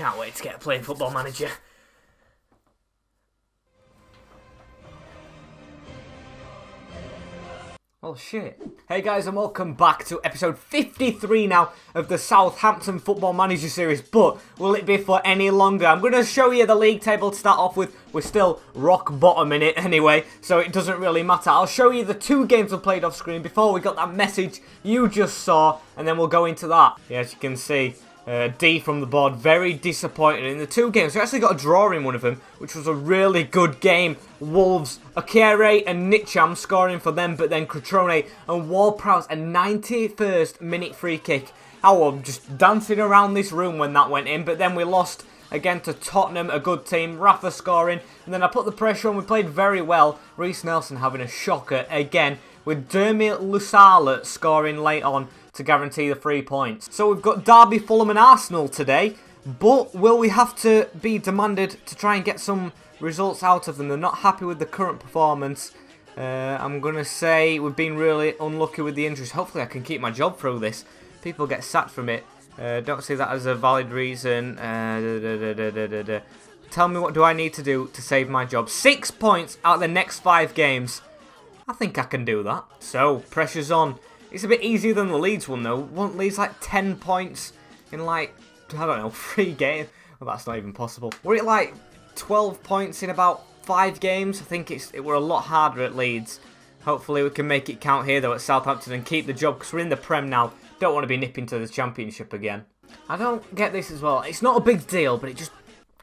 can't wait to get playing Football Manager. Oh shit. Hey guys, and welcome back to episode 53 now of the Southampton Football Manager series. But will it be for any longer? I'm going to show you the league table to start off with. We're still rock bottom in it anyway, so it doesn't really matter. I'll show you the 2 games we played off screen before we got that message you just saw, and then we'll go into that. Yeah, as you can see, D from the board, very disappointed in the 2 games. We actually got a draw in one of them, which was a really good game. Wolves, Akere and Nicham scoring for them, but then Cutrone and Ward-Prowse a 91st minute free kick. I was just dancing around this room when that went in, but then we lost again to Tottenham, a good team. Rafa scoring, and then I put the pressure on. We played very well. Reece Nelson having a shocker again, with Dermot Lusala scoring late on to guarantee the 3 points. So we've got Derby, Fulham and Arsenal today, but will we have to be demanded to try and get some results out of them? They're not happy with the current performance. I'm going to say we've been really unlucky with the injuries. Hopefully I can keep my job through this. People get sacked from it. Don't see that as a valid reason. Tell me, what do I need to do to save my job? 6 points out of the next 5 games. I think I can do that. So, pressure's on. It's a bit easier than the Leeds one though. One Leeds like 10 points in like, I don't know, 3 games. Well, that's not even possible. We're at like 12 points in about 5 games. I think it were a lot harder at Leeds. Hopefully we can make it count here though at Southampton and keep the job, because we're in the Prem now. Don't want to be nipping to the Championship again. I don't get this as well. It's not a big deal, but it just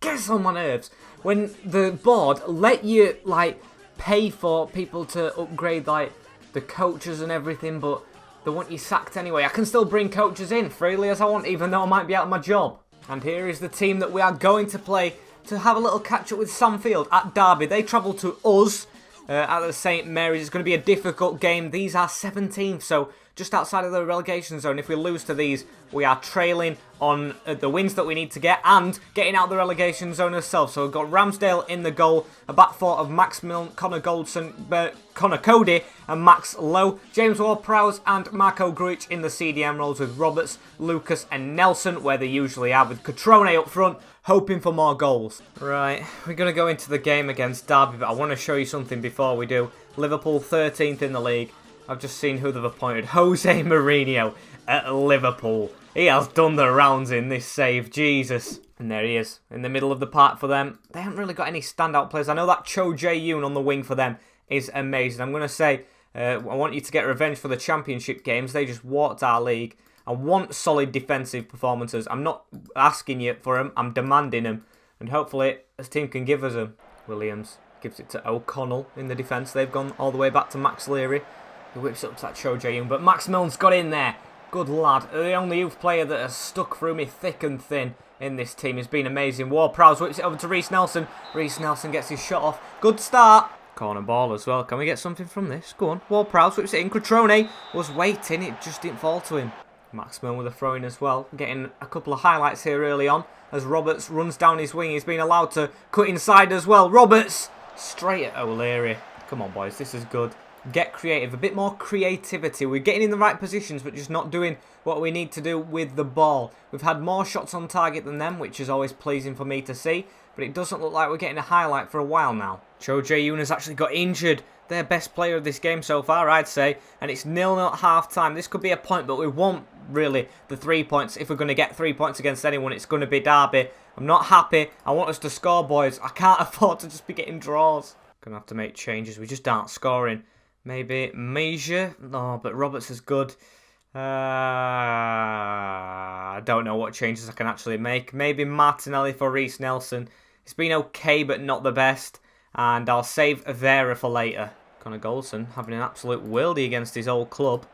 gets on my nerves when the board let you like pay for people to upgrade like the coaches and everything, but they want you sacked anyway. I can still bring coaches in freely as I want, even though I might be out of my job. And here is the team that we are going to play to have a little catch up with Samfield at Derby. They travel to us at the St Mary's. It's going to be a difficult game. These are 17th, so just outside of the relegation zone. If we lose to these, we are trailing on the wins that we need to get and getting out of the relegation zone ourselves. So we've got Ramsdale in the goal, a back four of Max Milne, Connor Goldson, Connor Cody and Max Lowe. James Ward-Prowse and Marco Grujic in the CDM roles with Roberts, Lucas and Nelson, where they usually are, with Cutrone up front, hoping for more goals. Right, we're going to go into the game against Derby, but I want to show you something before we do. Liverpool 13th in the league. I've just seen who they've appointed. Jose Mourinho at Liverpool. He has done the rounds in this save. Jesus. And there he is, in the middle of the park for them. They haven't really got any standout players. I know that Cho Jae-yoon on the wing for them is amazing. I'm going to say, I want you to get revenge for the Championship games. They just walked our league. I want solid defensive performances. I'm not asking you for them. I'm demanding them. And hopefully this team can give us them. Williams gives it to O'Connell in the defence. They've gone all the way back to Max Leary. He whips up to that Cho Jae-yoon, but Max Milne's got in there. Good lad. The only youth player that has stuck through me thick and thin in this team has been amazing. Ward-Prowse whips it over to Reece Nelson. Reece Nelson gets his shot off. Good start. Corner ball as well. Can we get something from this? Go on. Ward-Prowse whips it in. Cutrone was waiting. It just didn't fall to him. Max Milne with a throw in as well. Getting a couple of highlights here early on as Roberts runs down his wing. He's been allowed to cut inside as well. Roberts straight at O'Leary. Come on, boys. This is good. Get creative, a bit more creativity. We're getting in the right positions, but just not doing what we need to do with the ball. We've had more shots on target than them, which is always pleasing for me to see, but it doesn't look like we're getting a highlight for a while now. Cho Jae-yoon has actually got injured. Their best player of this game so far, I'd say, and it's 0-0 at half-time. This could be a point, but we want, really, the 3 points. If we're going to get 3 points against anyone, it's going to be Derby. I'm not happy. I want us to score, boys. I can't afford to just be getting draws. Going to have to make changes. We just aren't scoring. Maybe Major. No, but Roberts is good. I don't know what changes I can actually make. Maybe Martinelli for Reece Nelson. It's been okay, but not the best. And I'll save Vera for later. Connor Goldson having an absolute worldie against his old club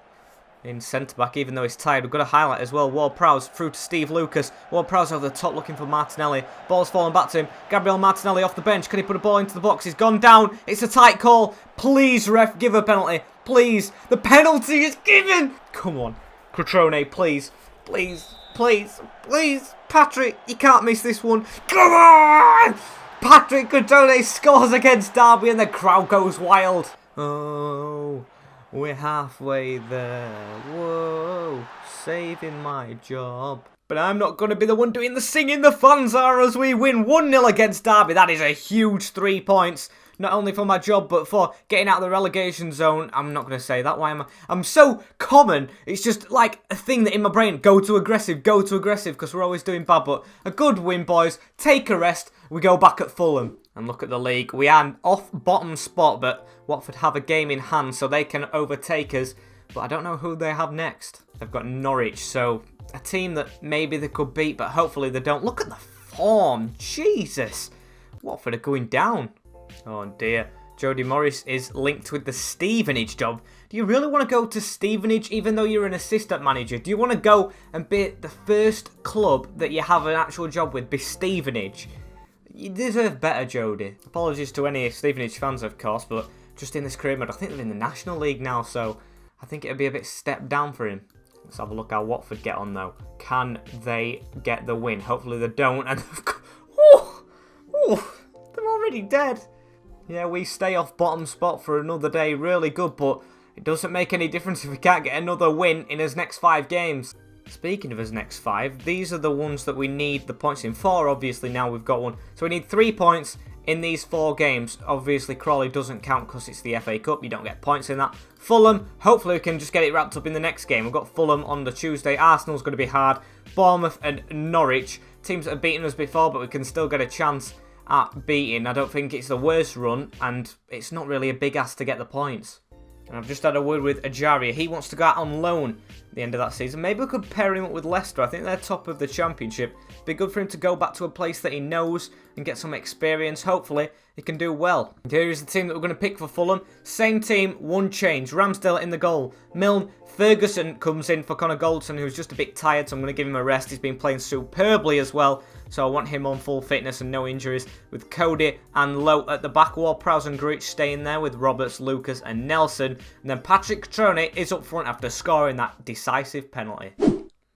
in centre-back, even though he's tired. We've got a highlight as well. Ward-Prowse through to Steve Lucas. Ward-Prowse over the top looking for Martinelli. Ball's falling back to him. Gabriel Martinelli off the bench. Can he put a ball into the box? He's gone down. It's a tight call. Please, ref, give a penalty. Please. The penalty is given. Come on. Cutrone, please. Please. Please. Please. Patrick, you can't miss this one. Come on! Patrick Cutrone scores against Derby and the crowd goes wild. Oh... We're halfway there. Whoa, saving my job. But I'm not going to be the one doing the singing. The fans are as we win 1-0 against Derby. That is a huge 3 points. Not only for my job, but for getting out of the relegation zone. I'm not going to say that. Why am I? I'm so common. It's just like a thing that in my brain. Go to aggressive, because we're always doing bad. But a good win, boys. Take a rest. We go back at Fulham. And look at the league. We are off bottom spot, but Watford have a game in hand, so they can overtake us. But I don't know who they have next. They've got Norwich, so a team that maybe they could beat, but hopefully they don't. Look at the form. Jesus. Watford are going down. Oh dear. Jody Morris is linked with the Stevenage job. Do you really want to go to Stevenage even though you're an assistant manager? Do you want to go and be the first club that you have an actual job with, be Stevenage? You deserve better, Jody. Apologies to any Stevenage fans, of course, but just in this career mode, I think they're in the National League now, so I think it'll be a bit step down for him. Let's have a look how Watford get on, though. Can they get the win? Hopefully they don't. And they're already dead. Yeah, we stay off bottom spot for another day. Really good, but it doesn't make any difference if we can't get another win in his next 5 games. Speaking of his next 5, these are the ones that we need the points in. 4, obviously, now we've got 1. So we need 3 points in these 4 games. Obviously, Crawley doesn't count because it's the FA Cup. You don't get points in that. Fulham, hopefully we can just get it wrapped up in the next game. We've got Fulham on the Tuesday. Arsenal's going to be hard. Bournemouth and Norwich. Teams that have beaten us before, but we can still get a chance at beating. I don't think it's the worst run, and it's not really a big ask to get the points. And I've just had a word with Ajaria. He wants to go out on loan at the end of that season. Maybe we could pair him up with Leicester. I think they're top of the Championship. Be good for him to go back to a place that he knows and get some experience. Hopefully, he can do well. And here is the team that we're going to pick for Fulham. Same team, one change. Ramsdale in the goal. Milne. Ferguson comes in for Connor Goldson, who's just a bit tired, so I'm going to give him a rest. He's been playing superbly as well, so I want him on full fitness and no injuries. With Cody and Lowe at the back wall, Prowse and Gruitch staying there with Roberts, Lucas and Nelson. And then Patrick Cutrone is up front after scoring that decisive penalty.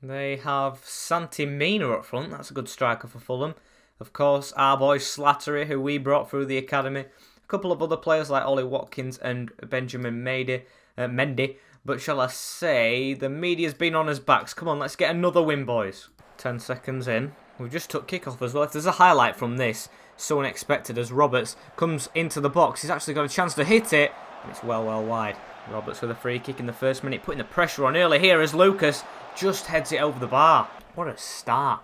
They have Santi Mina up front. That's a good striker for Fulham. Of course, our boy Slattery, who we brought through the academy. A couple of other players like Ollie Watkins and Benjamin Mendy. But shall I say, the media's been on his backs. Come on, let's get another win, boys. 10 seconds in. We've just took kickoff as well. If there's a highlight from this, so unexpected as Roberts comes into the box. He's actually got a chance to hit it, and it's well wide. Roberts with a free kick in the first minute, putting the pressure on early here as Lucas just heads it over the bar. What a start.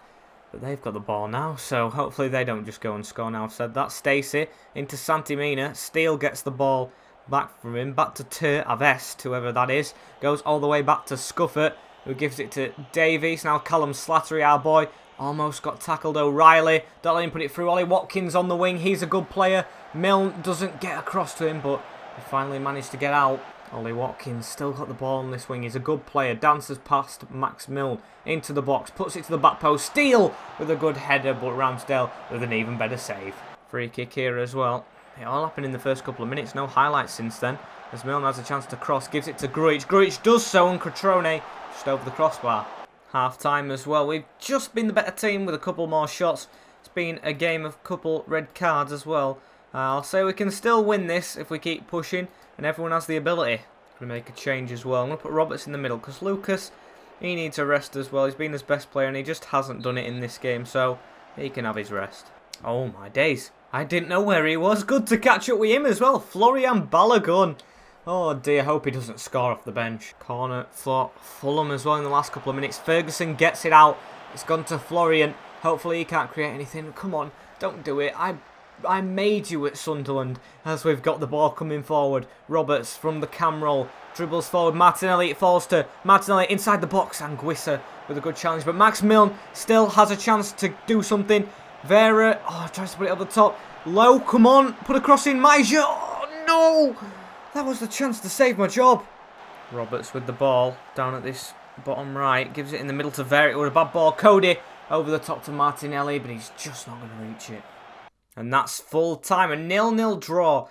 But they've got the ball now, so hopefully they don't just go and score now. I've said that. Stacey into Santi Mina. Steele gets the ball back from him, back to Avest, whoever that is. Goes all the way back to Scuffert, who gives it to Davies. Now Callum Slattery, our boy, almost got tackled. O'Reilly, don't let him put it through. Ollie Watkins on the wing, he's a good player. Milne doesn't get across to him, but he finally managed to get out. Ollie Watkins still got the ball on this wing. He's a good player. Dances past Max Milne into the box, puts it to the back post. Steele with a good header, but Ramsdale with an even better save. Free kick here as well. It all happened in the first couple of minutes. No highlights since then. As Milne has a chance to cross, gives it to Gruitch. Gruitch does so, and Cutrone just over the crossbar. Half time as well. We've just been the better team with a couple more shots. It's been a game of couple red cards as well. I'll say we can still win this if we keep pushing, and everyone has the ability. Going to make a change as well. I'm going to put Roberts in the middle because Lucas, he needs a rest as well. He's been his best player, and he just hasn't done it in this game, so he can have his rest. Oh my days. I didn't know where he was. Good to catch up with him as well. Florian Balogun. Oh dear, hope he doesn't score off the bench. Corner for Fulham as well in the last couple of minutes. Ferguson gets it out. It's gone to Florian. Hopefully he can't create anything. Come on, don't do it. I made you at Sunderland as we've got the ball coming forward. Roberts from the cam roll. Dribbles forward. Martinelli. It falls to Martinelli inside the box. And Guissa with a good challenge. But Max Milne still has a chance to do something. Vera, tries to put it up the top. Low, come on, put a cross in. Major, oh no! That was the chance to save my job. Roberts with the ball down at this bottom right. Gives it in the middle to Vera with a bad ball. Cody over the top to Martinelli, but he's just not going to reach it. And that's full time, a 0-0 draw.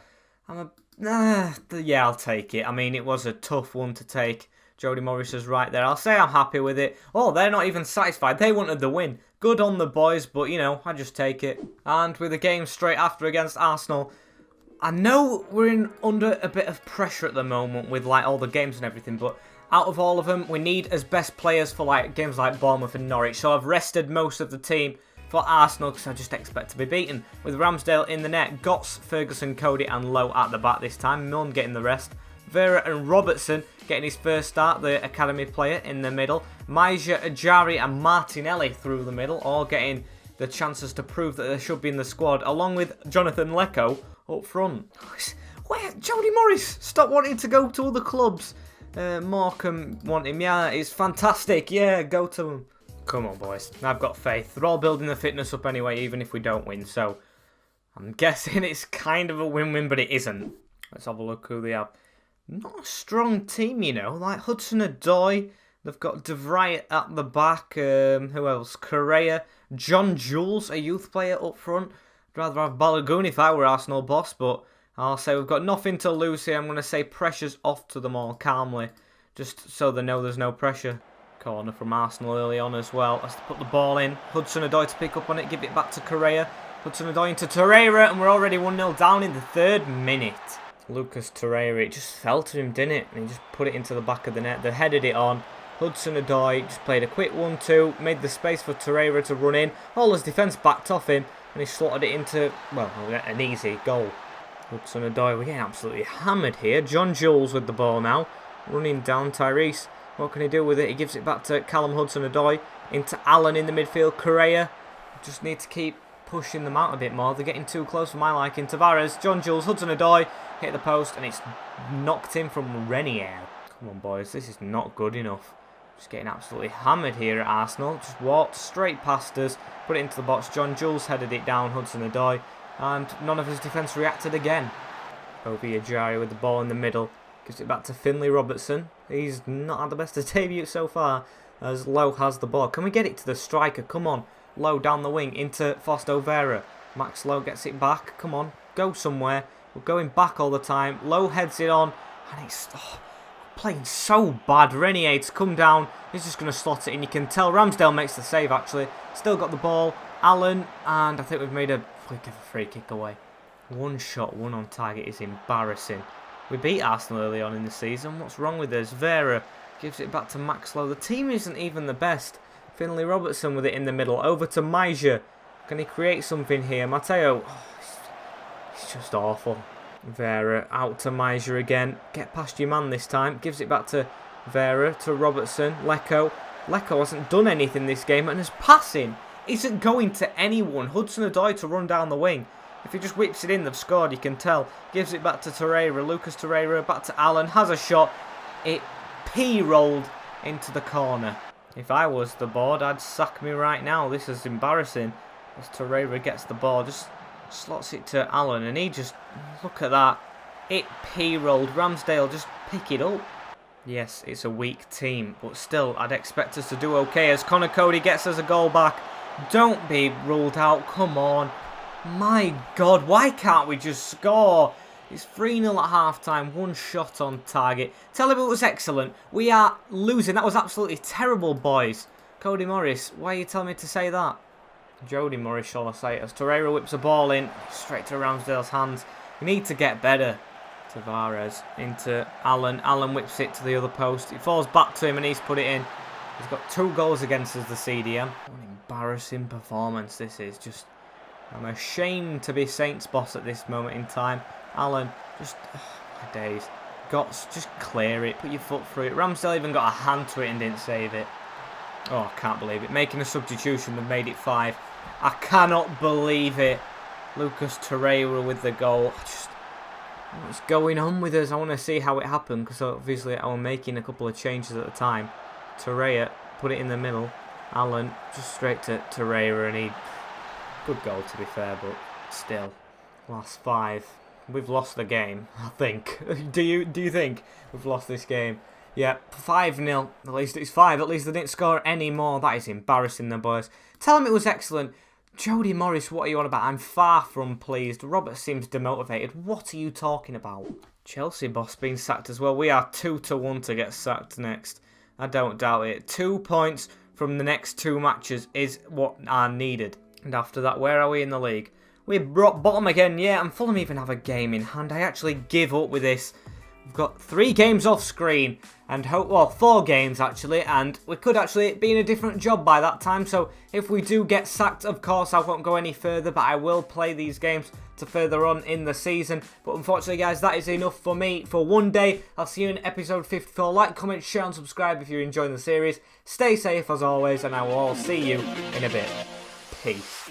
Yeah, I'll take it. I mean, it was a tough one to take. Jody Morris is right there. I'll say I'm happy with it. Oh, they're not even satisfied. They wanted the win. Good on the boys, but, you know, I just take it. And with the game straight after against Arsenal, I know we're under a bit of pressure at the moment with, like, all the games and everything, but out of all of them, we need as best players for like games like Bournemouth and Norwich. So I've rested most of the team for Arsenal because I just expect to be beaten. With Ramsdale in the net, Gotts, Ferguson, Cody and Lowe at the back this time. Milne getting the rest. Vera and Robertson getting his first start, the academy player in the middle. Maja, Ajari and Martinelli through the middle, all getting the chances to prove that they should be in the squad, along with Jonathan Lecco up front. Where? Jody Morris, stop wanting to go to other clubs. Morecambe want him, yeah, it's fantastic, yeah, go to him. Come on, boys, I've got faith. They're all building the fitness up anyway, even if we don't win, so I'm guessing it's kind of a win-win, but it isn't. Let's have a look who they have. Not a strong team, you know, like Hudson-Odoi. They've got De Vrij at the back. Who else? Correa. John Jules, a youth player up front. I'd rather have Balogun if I were Arsenal boss, but I'll say we've got nothing to lose here. I'm going to say pressure's off to them all calmly, just so they know there's no pressure. Corner from Arsenal early on as well. Let's put the ball in. Hudson-Odoi to pick up on it, give it back to Correa. Hudson-Odoi into Torreira, and we're already 1-0 down in the 3rd minute. Lucas Torreira, it just fell to him, didn't it? And he just put it into the back of the net. They headed it on. Hudson-Odoi just played a quick 1-2, made the space for Torreira to run in. All his defence backed off him, and he slotted it into, well, an easy goal. Hudson-Odoi, we're getting absolutely hammered here. John Jules with the ball now, running down Tyrese. What can he do with it? He gives it back to Callum Hudson-Odoi, into Allen in the midfield. Correa, just need to keep pushing them out a bit more. They're getting too close for my liking. Tavares, John Jules, Hudson-Odoi, hit the post, and it's knocked in from Renier. Come on, boys, this is not good enough. Just getting absolutely hammered here at Arsenal. Just walked straight past us, put it into the box. John Jules headed it down, Hudson-Odoi, and none of his defence reacted again. Ovie Ajari with the ball in the middle. Gives it back to Finlay Robertson. He's not had the best of debut so far, as Lowe has the ball. Can we get it to the striker? Come on. Lowe down the wing into Fausto Vera. Max Lowe gets it back. Come on, go somewhere. We're going back all the time. Lowe heads it on, and it's playing so bad. Renier's come down. He's just going to slot it in. You can tell Ramsdale makes the save, actually. Still got the ball. Allen, and I think we've made a free kick away. One shot, one on target is embarrassing. We beat Arsenal early on in the season. What's wrong with us? Vera gives it back to Max Lowe. The team isn't even the best. Finlay Robertson with it in the middle. Over to Maja. Can he create something here? Matteo. It's just awful. Vera out to Maja again. Get past your man this time. Gives it back to Vera, to Robertson. Lecco. Lecco hasn't done anything this game, and his passing isn't going to anyone. Hudson-Odoi to run down the wing. If he just whips it in, they've scored, you can tell. Gives it back to Torreira. Lucas Torreira back to Allen. Has a shot. It P-rolled into the corner. If I was the board, I'd sack me right now. This is embarrassing. As Torreira gets the ball, just slots it to Allen, and he just, look at that. It P-rolled. Ramsdale, just pick it up. Yes, it's a weak team, but still, I'd expect us to do okay as Connor Cody gets us a goal back. Don't be ruled out, come on. My God, why can't we just score? It's 3-0 at half-time, one shot on target. Tell him it was excellent. We are losing. That was absolutely terrible, boys. Cody Morris, why are you telling me to say that? Jody Morris, shall I say, as Torreira whips a ball in, straight to Ramsdale's hands. We need to get better. Tavares into Allen. Allen whips it to the other post. It falls back to him and he's put it in. He's got 2 goals against us, the CDM. What an embarrassing performance this is. Just, I'm ashamed to be Saints boss at this moment in time. Allen, just, my days. Gotts, just clear it. Put your foot through it. Ramsdale even got a hand to it and didn't save it. Oh, I can't believe it. Making a substitution that made it 5. I cannot believe it. Lucas Torreira with the goal. Just, what's going on with us? I want to see how it happened, because obviously I was making a couple of changes at the time. Torreira put it in the middle. Allen just straight to Torreira, and he, good goal to be fair, but still, last 5. We've lost the game, I think. Do you think we've lost this game? Yeah, 5-0. At least it's 5. At least they didn't score any more. That is embarrassing, then, boys. Tell them it was excellent. Jody Morris, what are you on about? I'm far from pleased. Robert seems demotivated. What are you talking about? Chelsea boss being sacked as well. We are 2-1 to get sacked next. I don't doubt it. 2 points from the next 2 matches is what are needed. And after that, where are we in the league? We're bottom again, yeah, and Fulham even have a game in hand. I actually give up with this. We've got 3 games off screen, and well, 4 games actually, and we could actually be in a different job by that time, so if we do get sacked, of course, I won't go any further, but I will play these games to further on in the season. But unfortunately, guys, that is enough for me for one day. I'll see you in episode 54. Like, comment, share, and subscribe if you're enjoying the series. Stay safe as always, and I will all see you in a bit. Peace.